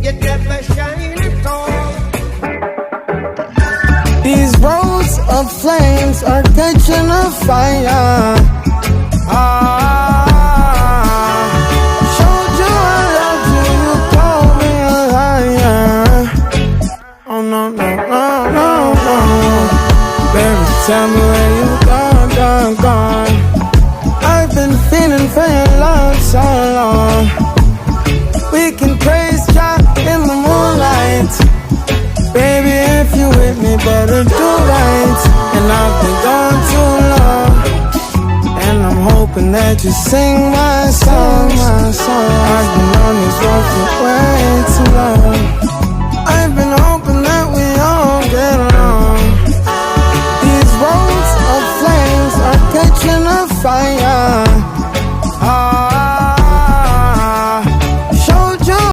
you never shine at all. These roads of flames are catching a fire. Showed you I loved you, you called me a liar. Oh no, no, no, no, no. Baby, tell me where you gone, gone, gone. I've been feeling for your love so long. We can praise God in the moonlight. Baby, if you with me, better do right. And I've been gone too long, and I'm hoping that you sing my song, my song. I've been on this road for way too long.